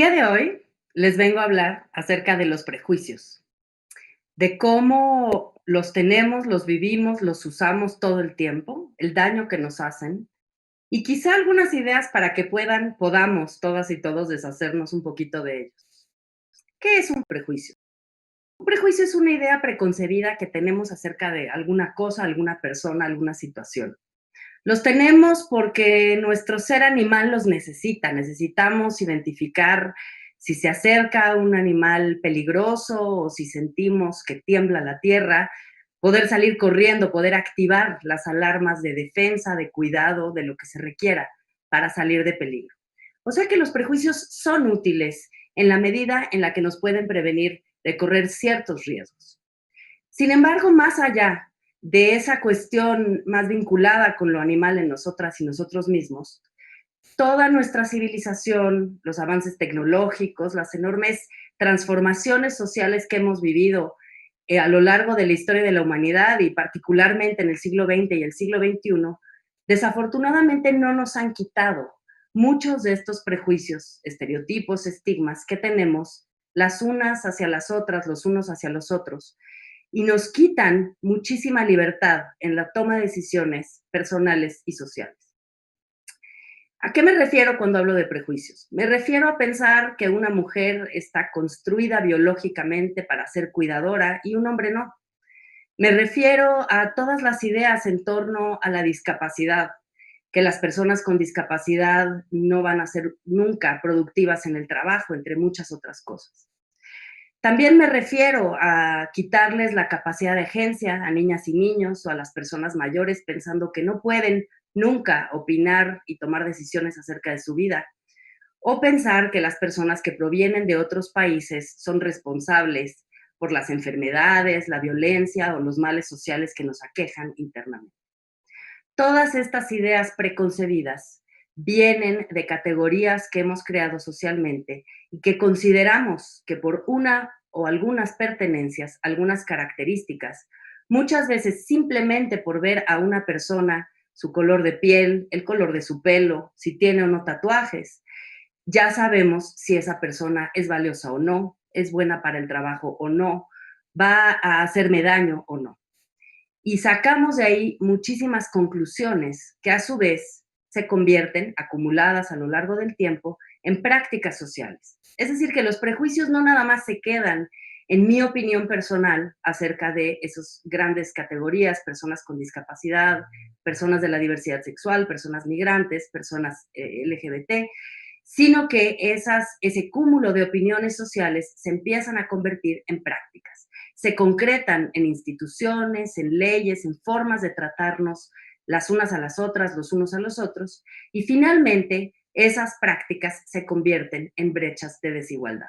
día de hoy les vengo a hablar acerca de los prejuicios, de cómo los tenemos, los vivimos, los usamos todo el tiempo, el daño que nos hacen y quizá algunas ideas para que podamos todas y todos deshacernos un poquito de ellos. ¿Qué es un prejuicio? Un prejuicio es una idea preconcebida que tenemos acerca de alguna cosa, alguna persona, alguna situación. Los tenemos porque nuestro ser animal los necesita. Necesitamos identificar si se acerca un animal peligroso o si sentimos que tiembla la tierra, poder salir corriendo, poder activar las alarmas de defensa, de cuidado, de lo que se requiera para salir de peligro. O sea que los prejuicios son útiles en la medida en la que nos pueden prevenir de correr ciertos riesgos. Sin embargo, más allá de esa cuestión más vinculada con lo animal en nosotras y nosotros mismos, toda nuestra civilización, los avances tecnológicos, las enormes transformaciones sociales que hemos vivido a lo largo de la historia de la humanidad y particularmente en el siglo XX y el siglo XXI, desafortunadamente no nos han quitado muchos de estos prejuicios, estereotipos, estigmas que tenemos las unas hacia las otras, los unos hacia los otros, y nos quitan muchísima libertad en la toma de decisiones personales y sociales. ¿A qué me refiero cuando hablo de prejuicios? Me refiero a pensar que una mujer está construida biológicamente para ser cuidadora y un hombre no. Me refiero a todas las ideas en torno a la discapacidad, que las personas con discapacidad no van a ser nunca productivas en el trabajo, entre muchas otras cosas. También me refiero a quitarles la capacidad de agencia a niñas y niños o a las personas mayores pensando que no pueden nunca opinar y tomar decisiones acerca de su vida, o pensar que las personas que provienen de otros países son responsables por las enfermedades, la violencia o los males sociales que nos aquejan internamente. Todas estas ideas preconcebidas vienen de categorías que hemos creado socialmente y que consideramos que por una o algunas pertenencias, algunas características, muchas veces simplemente por ver a una persona, su color de piel, el color de su pelo, si tiene o no tatuajes, ya sabemos si esa persona es valiosa o no, es buena para el trabajo o no, va a hacerme daño o no. Y sacamos de ahí muchísimas conclusiones que a su vez se convierten, acumuladas a lo largo del tiempo, en prácticas sociales. Es decir, que los prejuicios no nada más se quedan en mi opinión personal acerca de esas grandes categorías, personas con discapacidad, personas de la diversidad sexual, personas migrantes, personas LGBT, sino que ese cúmulo de opiniones sociales se empiezan a convertir en prácticas, se concretan en instituciones, en leyes, en formas de tratarnos las unas a las otras, los unos a los otros, y finalmente esas prácticas se convierten en brechas de desigualdad.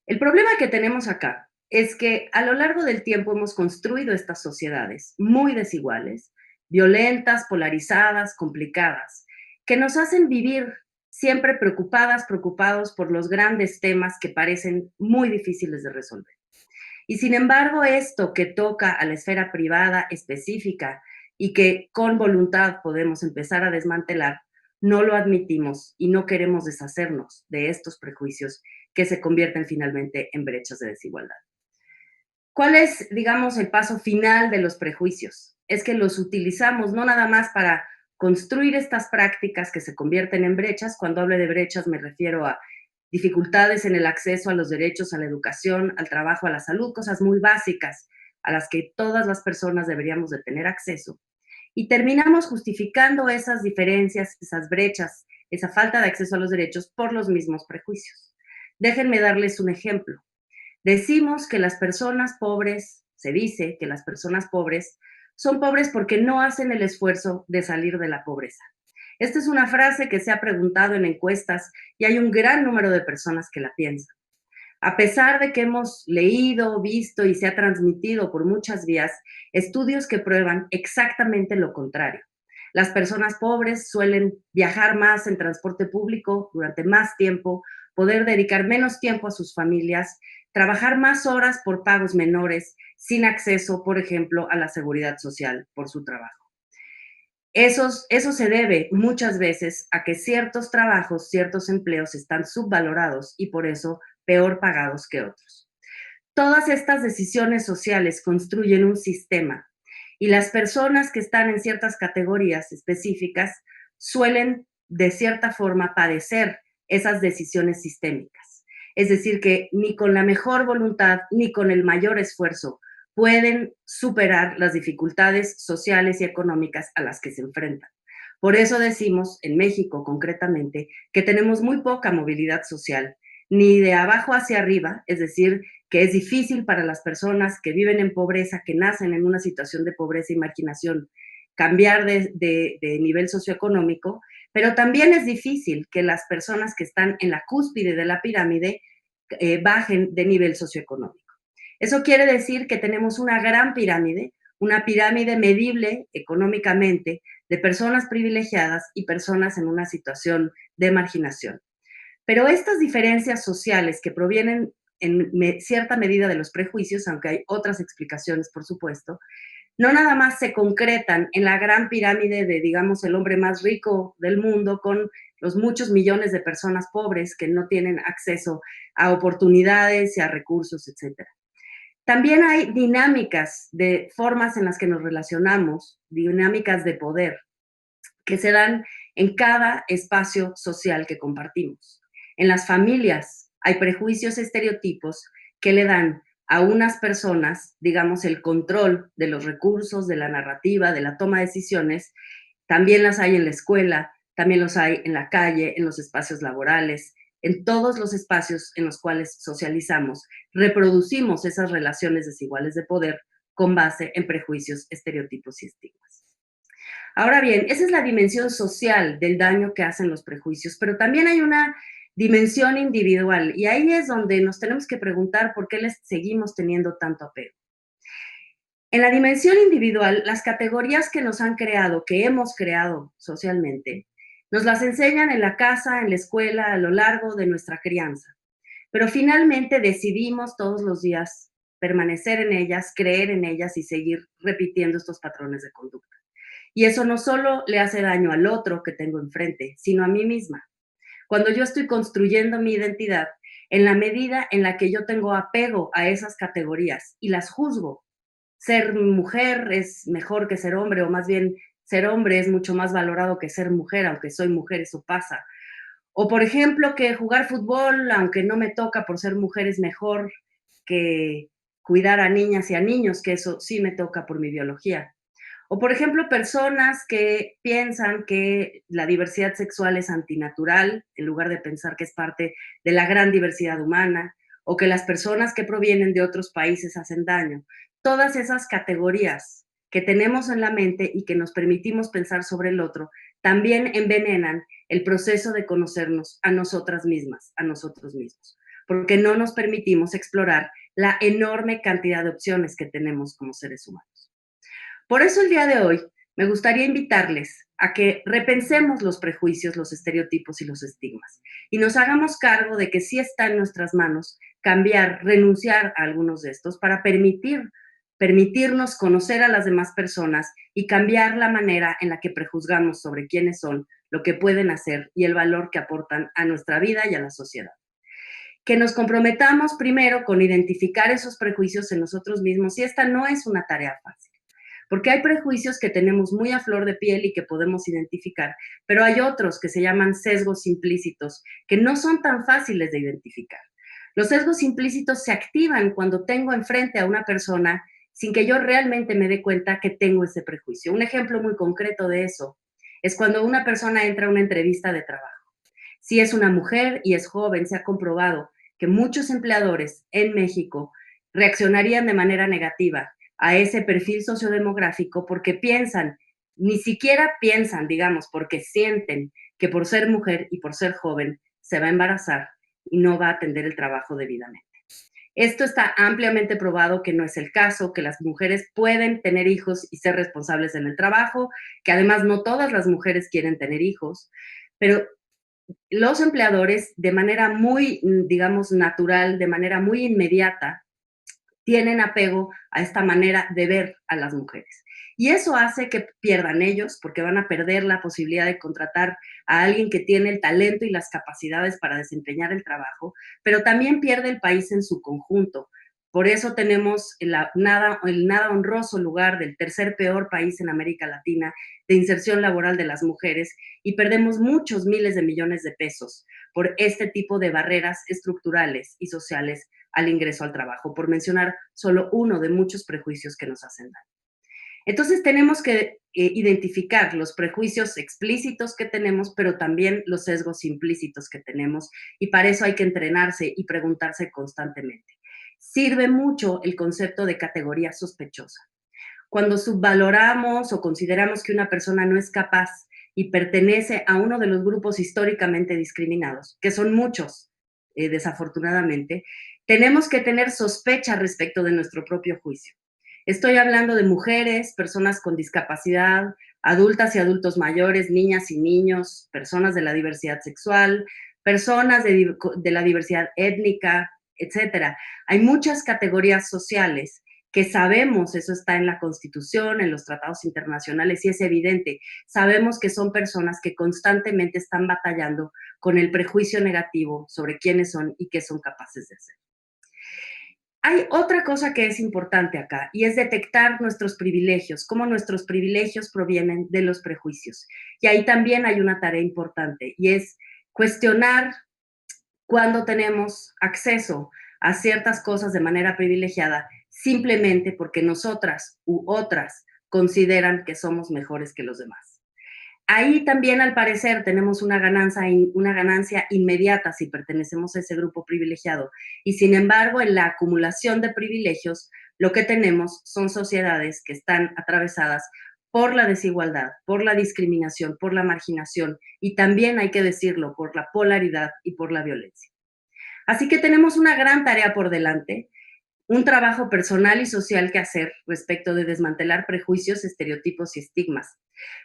El problema que tenemos acá es que a lo largo del tiempo hemos construido estas sociedades muy desiguales, violentas, polarizadas, complicadas, que nos hacen vivir siempre preocupadas, preocupados por los grandes temas que parecen muy difíciles de resolver. Y sin embargo, esto que toca a la esfera privada específica y que con voluntad podemos empezar a desmantelar, no lo admitimos y no queremos deshacernos de estos prejuicios que se convierten finalmente en brechas de desigualdad. ¿Cuál es, digamos, el paso final de los prejuicios? Es que los utilizamos no nada más para construir estas prácticas que se convierten en brechas. Cuando hablo de brechas me refiero a dificultades en el acceso a los derechos, a la educación, al trabajo, a la salud, cosas muy básicas a las que todas las personas deberíamos de tener acceso. Y terminamos justificando esas diferencias, esas brechas, esa falta de acceso a los derechos por los mismos prejuicios. Déjenme darles un ejemplo. Decimos que las personas pobres, se dice que las personas pobres son pobres porque no hacen el esfuerzo de salir de la pobreza. Esta es una frase que se ha preguntado en encuestas y hay un gran número de personas que la piensan. A pesar de que hemos leído, visto y se ha transmitido por muchas vías estudios que prueban exactamente lo contrario. Las personas pobres suelen viajar más en transporte público durante más tiempo, poder dedicar menos tiempo a sus familias, trabajar más horas por pagos menores, sin acceso, por ejemplo, a la seguridad social por su trabajo. Eso se debe muchas veces a que ciertos trabajos, ciertos empleos están subvalorados y por eso peor pagados que otros. Todas estas decisiones sociales construyen un sistema y las personas que están en ciertas categorías específicas suelen, de cierta forma, padecer esas decisiones sistémicas. Es decir, que ni con la mejor voluntad ni con el mayor esfuerzo pueden superar las dificultades sociales y económicas a las que se enfrentan. Por eso decimos, en México concretamente, que tenemos muy poca movilidad social, ni de abajo hacia arriba, es decir, que es difícil para las personas que viven en pobreza, que nacen en una situación de pobreza y marginación, cambiar de nivel socioeconómico, pero también es difícil que las personas que están en la cúspide de la pirámide bajen de nivel socioeconómico. Eso quiere decir que tenemos una pirámide medible económicamente de personas privilegiadas y personas en una situación de marginación. Pero estas diferencias sociales que provienen en cierta medida de los prejuicios, aunque hay otras explicaciones, por supuesto, no nada más se concretan en la gran pirámide de, digamos, el hombre más rico del mundo con los muchos millones de personas pobres que no tienen acceso a oportunidades y a recursos, etcétera. También hay dinámicas de formas en las que nos relacionamos, dinámicas de poder, que se dan en cada espacio social que compartimos. En las familias hay prejuicios, estereotipos que le dan a unas personas, digamos, el control de los recursos, de la narrativa, de la toma de decisiones. También las hay en la escuela, también los hay en la calle, en los espacios laborales, en todos los espacios en los cuales socializamos. Reproducimos esas relaciones desiguales de poder con base en prejuicios, estereotipos y estigmas. Ahora bien, esa es la dimensión social del daño que hacen los prejuicios, pero también hay una dimensión individual y ahí es donde nos tenemos que preguntar por qué les seguimos teniendo tanto apego. En la dimensión individual, las categorías que nos han creado, que hemos creado socialmente, nos las enseñan en la casa, en la escuela, a lo largo de nuestra crianza. Pero finalmente decidimos todos los días permanecer en ellas, creer en ellas y seguir repitiendo estos patrones de conducta. Y eso no solo le hace daño al otro que tengo enfrente, sino a mí misma. Cuando yo estoy construyendo mi identidad, en la medida en la que yo tengo apego a esas categorías y las juzgo, ser mujer es mejor que ser hombre, o más bien ser hombre es mucho más valorado que ser mujer, aunque soy mujer, eso pasa. O por ejemplo, que jugar fútbol, aunque no me toca por ser mujer, es mejor que cuidar a niñas y a niños, que eso sí me toca por mi biología. O, por ejemplo, personas que piensan que la diversidad sexual es antinatural, en lugar de pensar que es parte de la gran diversidad humana, o que las personas que provienen de otros países hacen daño. Todas esas categorías que tenemos en la mente y que nos permitimos pensar sobre el otro, también envenenan el proceso de conocernos a nosotras mismas, a nosotros mismos, porque no nos permitimos explorar la enorme cantidad de opciones que tenemos como seres humanos. Por eso el día de hoy me gustaría invitarles a que repensemos los prejuicios, los estereotipos y los estigmas y nos hagamos cargo de que sí está en nuestras manos cambiar, renunciar a algunos de estos para permitirnos conocer a las demás personas y cambiar la manera en la que prejuzgamos sobre quiénes son, lo que pueden hacer y el valor que aportan a nuestra vida y a la sociedad. Que nos comprometamos primero con identificar esos prejuicios en nosotros mismos y esta no es una tarea fácil porque hay prejuicios que tenemos muy a flor de piel y que podemos identificar, pero hay otros que se llaman sesgos implícitos, que no son tan fáciles de identificar. Los sesgos implícitos se activan cuando tengo enfrente a una persona sin que yo realmente me dé cuenta que tengo ese prejuicio. Un ejemplo muy concreto de eso es cuando una persona entra a una entrevista de trabajo. Si es una mujer y es joven, se ha comprobado que muchos empleadores en México reaccionarían de manera negativa a ese perfil sociodemográfico porque piensan, ni siquiera piensan, digamos, porque sienten que por ser mujer y por ser joven se va a embarazar y no va a atender el trabajo debidamente. Esto está ampliamente probado que no es el caso, que las mujeres pueden tener hijos y ser responsables en el trabajo, que además no todas las mujeres quieren tener hijos, pero los empleadores de manera muy, digamos, natural, de manera muy inmediata, tienen apego a esta manera de ver a las mujeres. Y eso hace que pierdan ellos, porque van a perder la posibilidad de contratar a alguien que tiene el talento y las capacidades para desempeñar el trabajo, pero también pierde el país en su conjunto. Por eso tenemos el nada honroso lugar del tercer peor país en América Latina de inserción laboral de las mujeres y perdemos muchos miles de millones de pesos por este tipo de barreras estructurales y sociales al ingreso al trabajo, por mencionar solo uno de muchos prejuicios que nos hacen daño. Entonces tenemos que identificar los prejuicios explícitos que tenemos, pero también los sesgos implícitos que tenemos, y para eso hay que entrenarse y preguntarse constantemente. Sirve mucho el concepto de categoría sospechosa. Cuando subvaloramos o consideramos que una persona no es capaz y pertenece a uno de los grupos históricamente discriminados, que son muchos, desafortunadamente, tenemos que tener sospecha respecto de nuestro propio juicio. Estoy hablando de mujeres, personas con discapacidad, adultas y adultos mayores, niñas y niños, personas de la diversidad sexual, personas de la diversidad étnica, etcétera. Hay muchas categorías sociales que sabemos, eso está en la Constitución, en los tratados internacionales, y es evidente, sabemos que son personas que constantemente están batallando con el prejuicio negativo sobre quiénes son y qué son capaces de hacer. Hay otra cosa que es importante acá y es detectar nuestros privilegios, cómo nuestros privilegios provienen de los prejuicios. Y ahí también hay una tarea importante y es cuestionar cuando tenemos acceso a ciertas cosas de manera privilegiada simplemente porque nosotras u otras consideran que somos mejores que los demás. Ahí también, al parecer, tenemos una ganancia inmediata si pertenecemos a ese grupo privilegiado. Y sin embargo, en la acumulación de privilegios, lo que tenemos son sociedades que están atravesadas por la desigualdad, por la discriminación, por la marginación y también, hay que decirlo, por la polaridad y por la violencia. Así que tenemos una gran tarea por delante, un trabajo personal y social que hacer respecto de desmantelar prejuicios, estereotipos y estigmas.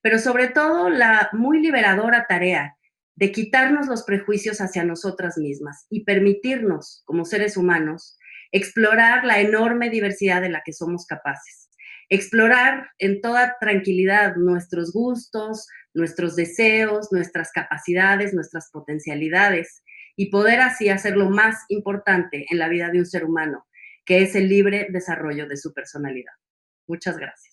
Pero sobre todo la muy liberadora tarea de quitarnos los prejuicios hacia nosotras mismas y permitirnos, como seres humanos, explorar la enorme diversidad de la que somos capaces. Explorar en toda tranquilidad nuestros gustos, nuestros deseos, nuestras capacidades, nuestras potencialidades y poder así hacer lo más importante en la vida de un ser humano, que es el libre desarrollo de su personalidad. Muchas gracias.